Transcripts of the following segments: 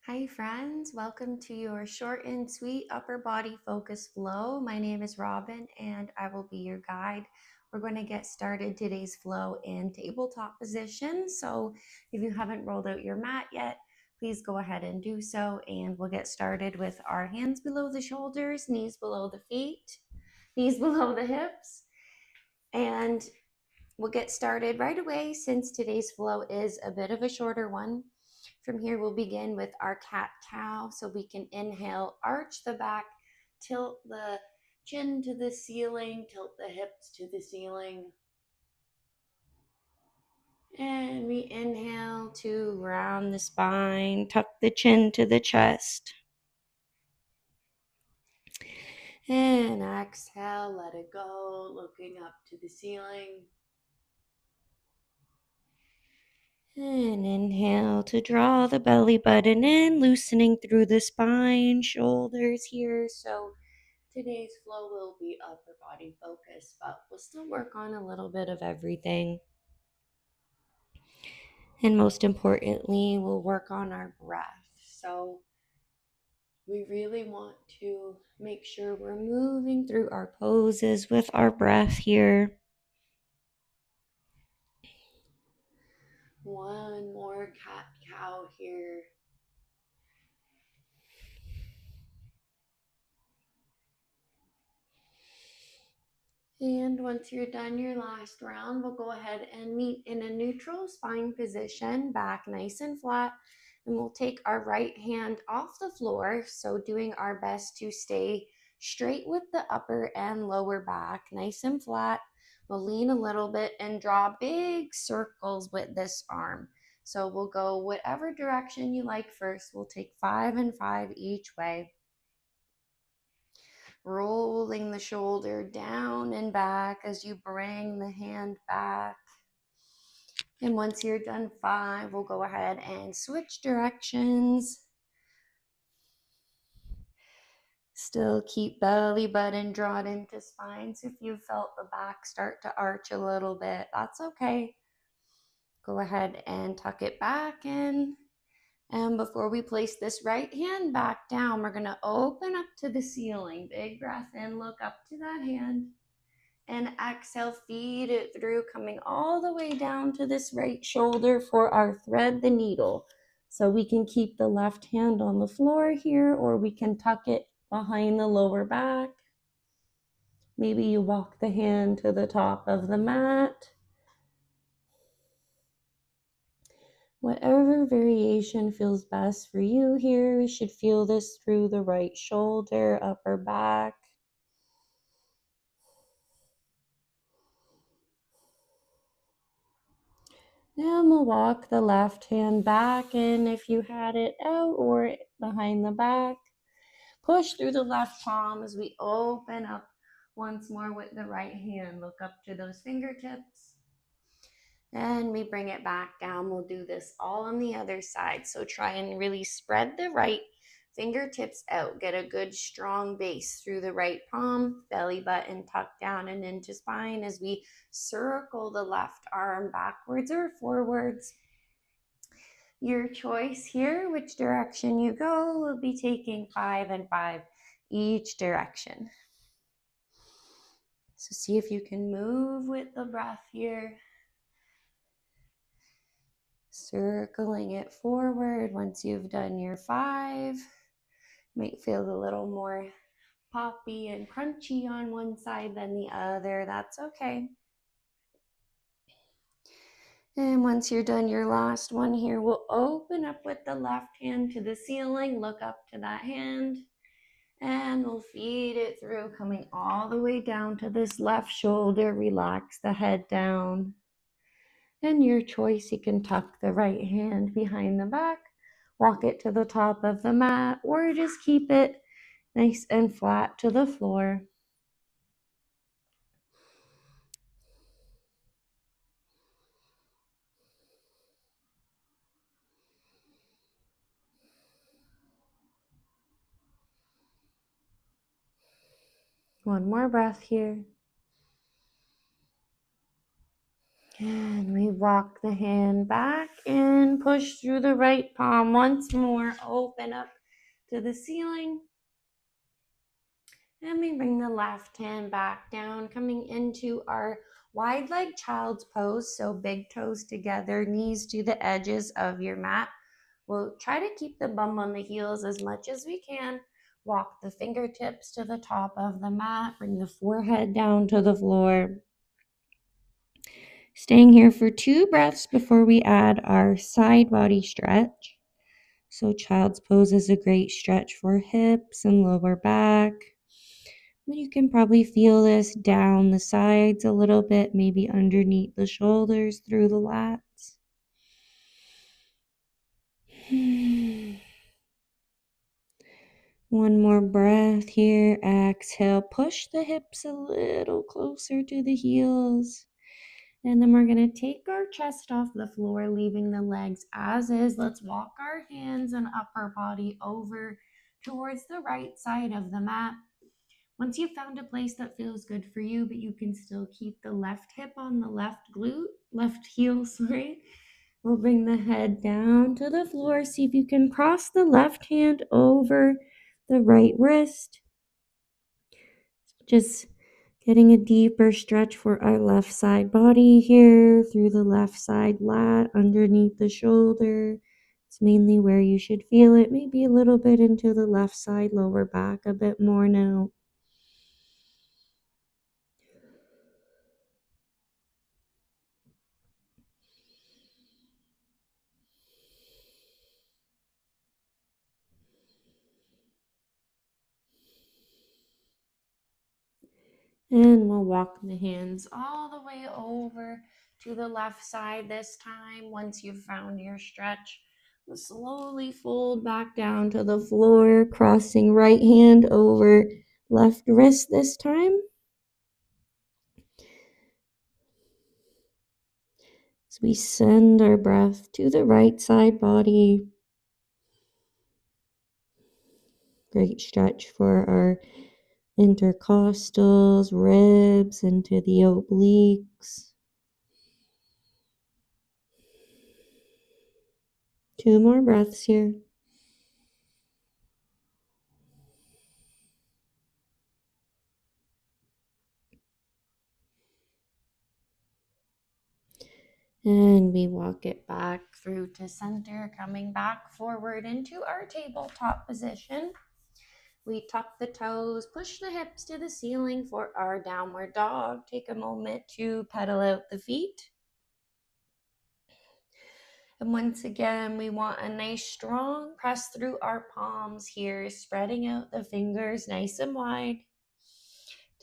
Hi friends, welcome to your short and sweet upper body focus flow. My name is Robyn and I will be your guide. We're going to get started today's flow in tabletop position. So if you haven't rolled out your mat yet, please go ahead and do so. And we'll get started with our hands below the shoulders, knees below the feet, knees below the hips. And we'll get started right away since today's flow is a bit of a shorter one. From here, we'll begin with our cat-cow. So we can inhale, arch the back, tilt the chin to the ceiling, tilt the hips to the ceiling. And we inhale to round the spine, tuck the chin to the chest. And exhale, let it go, looking up to the ceiling. And inhale to draw the belly button in, loosening through the spine, shoulders here. So today's flow will be upper body focused, but we'll still work on a little bit of everything. And most importantly, we'll work on our breath. So we really want to make sure we're moving through our poses with our breath here. One more cat-cow here. And once you're done your last round, we'll go ahead and meet in a neutral spine position, back nice and flat. And we'll take our right hand off the floor. So doing our best to stay straight with the upper and lower back, nice and flat. We'll lean a little bit and draw big circles with this arm. So we'll go whatever direction you like first. We'll take 5 and 5 each way. Rolling the shoulder down and back as you bring the hand back. And once you're done 5, we'll go ahead and switch directions. Still keep belly button drawn into spine. So if you felt the back start to arch a little bit, that's okay. Go ahead and tuck it back in. And before we place this right hand back down, we're going to open up to the ceiling. Big breath in, look up to that hand. And exhale, feed it through, coming all the way down to this right shoulder for our thread the needle. So we can keep the left hand on the floor here, or we can tuck it behind the lower back. Maybe you walk the hand to the top of the mat. Whatever variation feels best for you here. We should feel this through the right shoulder, upper back. And we'll walk the left hand back in if you had it out or behind the back. Push through the left palm as we open up once more with the right hand. Look up to those fingertips. And we bring it back down. We'll do this all on the other side. So try and really spread the right fingertips out. Get a good strong base through the right palm, belly button tucked down and into spine as we circle the left arm backwards or forwards. Your choice here, which direction you go, will be taking 5 and 5 each direction. So see if you can move with the breath here. Circling it forward once you've done your 5. Might feel a little more poppy and crunchy on one side than the other. That's okay. And once you're done your last one here, we'll open up with the left hand to the ceiling. Look up to that hand. And we'll feed it through, coming all the way down to this left shoulder. Relax the head down. And your choice, you can tuck the right hand behind the back, walk it to the top of the mat, or just keep it nice and flat to the floor. One more breath here. And we walk the hand back and push through the right palm once more. Open up to the ceiling. And we bring the left hand back down, coming into our wide leg child's pose. So big toes together, knees to the edges of your mat. We'll try to keep the bum on the heels as much as we can. Walk the fingertips to the top of the mat. Bring the forehead down to the floor. Staying here for 2 breaths before we add our side body stretch. So child's pose is a great stretch for hips and lower back. You can probably feel this down the sides a little bit, maybe underneath the shoulders through the lats. One more breath here. Exhale, push the hips a little closer to the heels. And then we're going to take our chest off the floor, leaving the legs as is. Let's walk our hands and upper body over towards the right side of the mat. Once you've found a place that feels good for you, but you can still keep the left hip on the left heel, we'll bring the head down to the floor. See if you can cross the left hand over the right wrist. Just getting a deeper stretch for our left side body here through the left side lat, underneath the shoulder. It's mainly where you should feel it, maybe a little bit into the left side lower back a bit more now. And we'll walk the hands all the way over to the left side this time. Once you've found your stretch, we'll slowly fold back down to the floor, crossing right hand over left wrist this time. As we send our breath to the right side body. Great stretch for our intercostals, ribs, into the obliques. 2 more breaths here. And we walk it back through to center, coming back forward into our tabletop position. We tuck the toes, push the hips to the ceiling for our downward dog. Take a moment to pedal out the feet. And once again, we want a nice strong press through our palms here, spreading out the fingers nice and wide.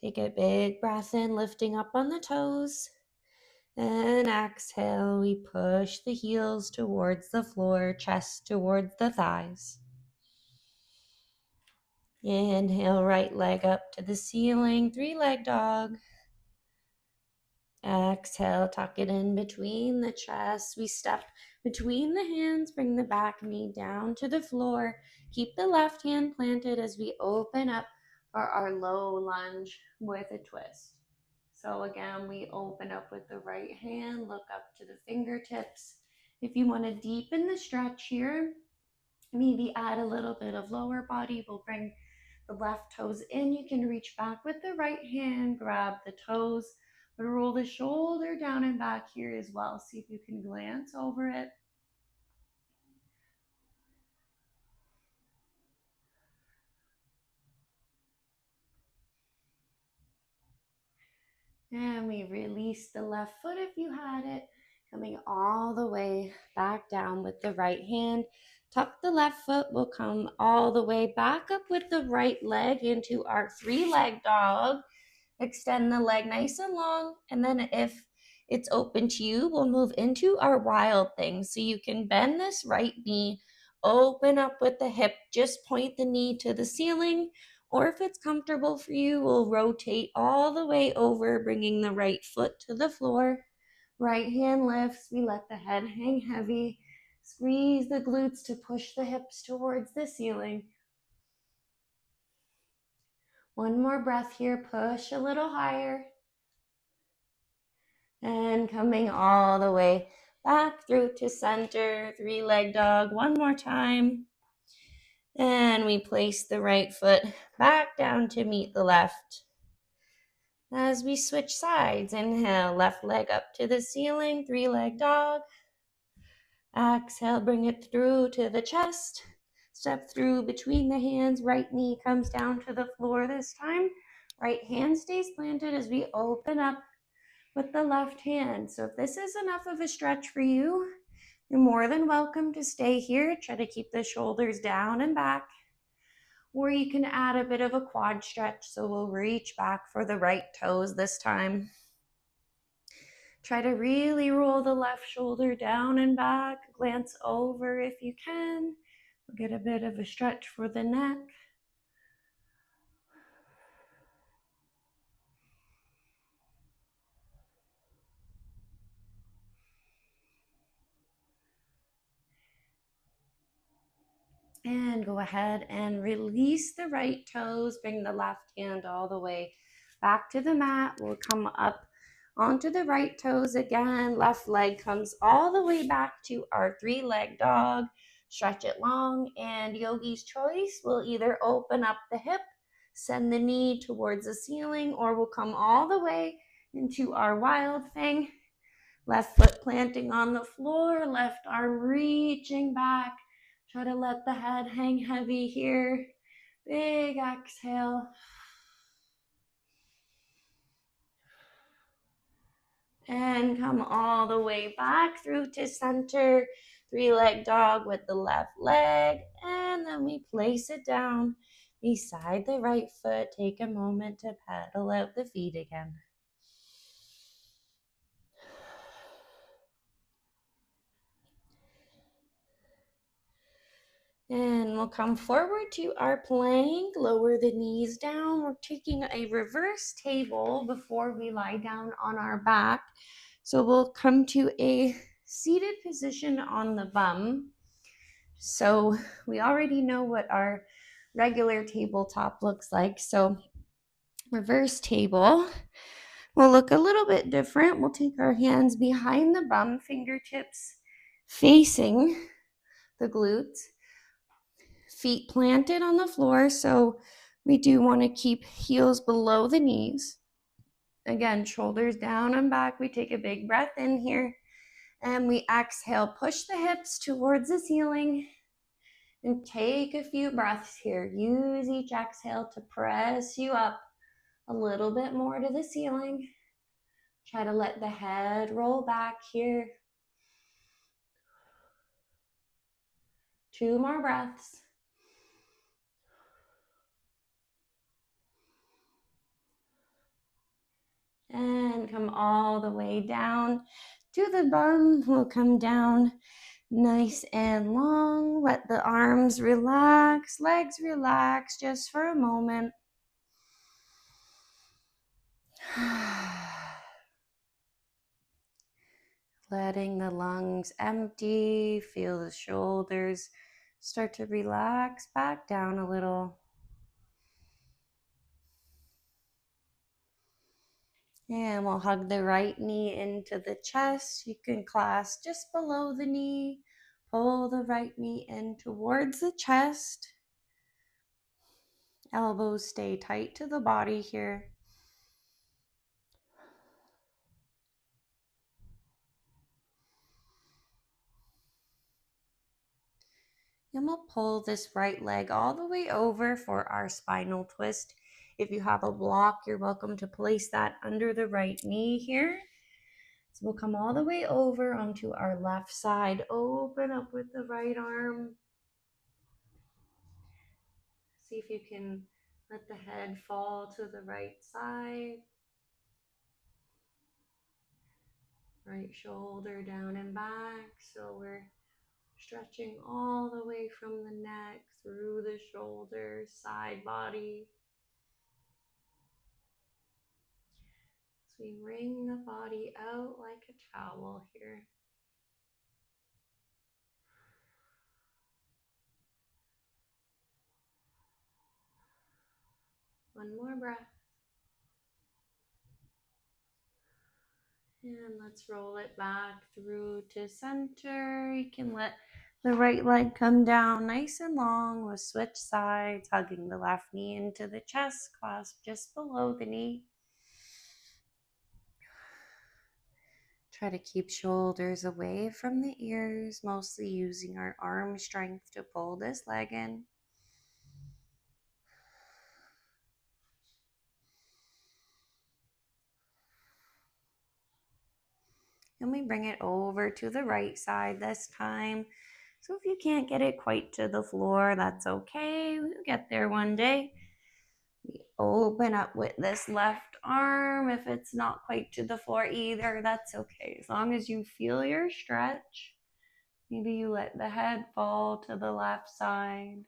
Take a big breath in, lifting up on the toes. And exhale, we push the heels towards the floor, chest towards the thighs. Inhale, right leg up to the ceiling, 3-leg dog. Exhale, tuck it in between the chest. We step between the hands, bring the back knee down to the floor. Keep the left hand planted as we open up for our low lunge with a twist. So again, we open up with the right hand, look up to the fingertips. If you want to deepen the stretch here, maybe add a little bit of lower body. We'll bring the left toes in. You can reach back with the right hand, grab the toes, but roll the shoulder down and back here as well. See if you can glance over it. And we release the left foot if you had it, coming all the way back down with the right hand. Tuck the left foot. We'll come all the way back up with the right leg into our 3-leg dog. Extend the leg nice and long. And then if it's open to you, we'll move into our wild thing. So you can bend this right knee, open up with the hip, just point the knee to the ceiling. Or if it's comfortable for you, we'll rotate all the way over, bringing the right foot to the floor. Right hand lifts. We let the head hang heavy. Squeeze the glutes to push the hips towards the ceiling. One more breath here. Push a little higher. And coming all the way back through to center, 3-leg dog. One more time. And we place the right foot back down to meet the left. As we switch sides, inhale, left leg up to the ceiling, 3-leg dog. Exhale, bring it through to the chest. Step through between the hands, right knee comes down to the floor this time. Right hand stays planted as we open up with the left hand. So if this is enough of a stretch for you, you're more than welcome to stay here. Try to keep the shoulders down and back. Or you can add a bit of a quad stretch. So we'll reach back for the right toes this time. Try to really roll the left shoulder down and back. Glance over if you can. We'll get a bit of a stretch for the neck. And go ahead and release the right toes. Bring the left hand all the way back to the mat. We'll come up onto the right toes again. Left leg comes all the way back to our 3-leg dog. Stretch it long, and yogi's choice will either open up the hip, send the knee towards the ceiling, or we'll come all the way into our wild thing. Left foot planting on the floor, left arm reaching back. Try to let the head hang heavy here. Big exhale. And come all the way back through to center. 3-leg dog with the left leg. And then we place it down beside the right foot. Take a moment to pedal out the feet again. And we'll come forward to our plank, lower the knees down. We're taking a reverse table before we lie down on our back. So we'll come to a seated position on the bum. So we already know what our regular tabletop looks like. So reverse table will look a little bit different. We'll take our hands behind the bum, fingertips facing the glutes. Feet planted on the floor, so we do want to keep heels below the knees. Again, shoulders down and back. We take a big breath in here, and we exhale. Push the hips towards the ceiling, and take a few breaths here. Use each exhale to press you up a little bit more to the ceiling. Try to let the head roll back here. 2 more breaths. And come all the way down to the bum. We'll come down nice and long. Let the arms relax, legs relax just for a moment. Letting the lungs empty. Feel the shoulders start to relax back down a little. And we'll hug the right knee into the chest. You can clasp just below the knee. Pull the right knee in towards the chest. Elbows stay tight to the body here. And we'll pull this right leg all the way over for our spinal twist. If you have a block, you're welcome to place that under the right knee here. So we'll come all the way over onto our left side. Open up with the right arm. See if you can let the head fall to the right side. Right shoulder down and back. So we're stretching all the way from the neck through the shoulders, side body. So we wring the body out like a towel here. One more breath. And let's roll it back through to center. You can let the right leg come down nice and long. We'll switch sides, hugging the left knee into the chest, clasp just below the knee. Try to keep shoulders away from the ears, mostly using our arm strength to pull this leg in. And we bring it over to the right side this time. So if you can't get it quite to the floor, that's okay. We'll get there one day. We open up with this left arm. If it's not quite to the floor either, that's okay. As long as you feel your stretch. Maybe you let the head fall to the left side.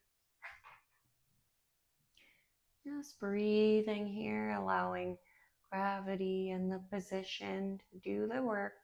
Just breathing here, allowing gravity and the position to do the work.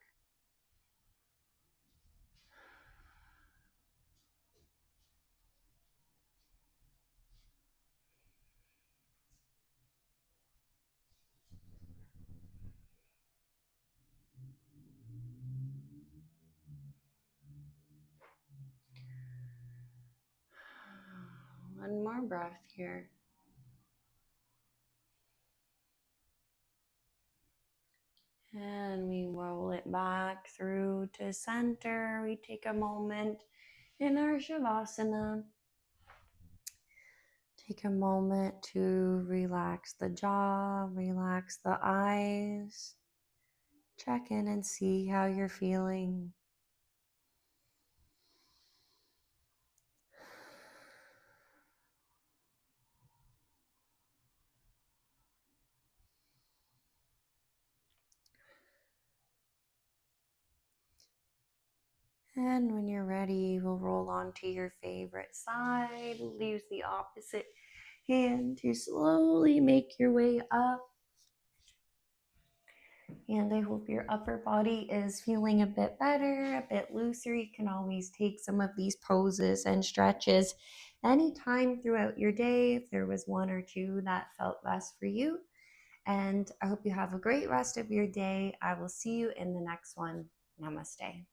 One more breath here. And we roll it back through to center. We take a moment in our Shavasana. Take a moment to relax the jaw, relax the eyes. Check in and see how you're feeling. And when you're ready, we'll roll onto your favorite side. We'll use the opposite hand to slowly make your way up. And I hope your upper body is feeling a bit better, a bit looser. You can always take some of these poses and stretches anytime throughout your day if there was one or two that felt best for you. And I hope you have a great rest of your day. I will see you in the next one. Namaste.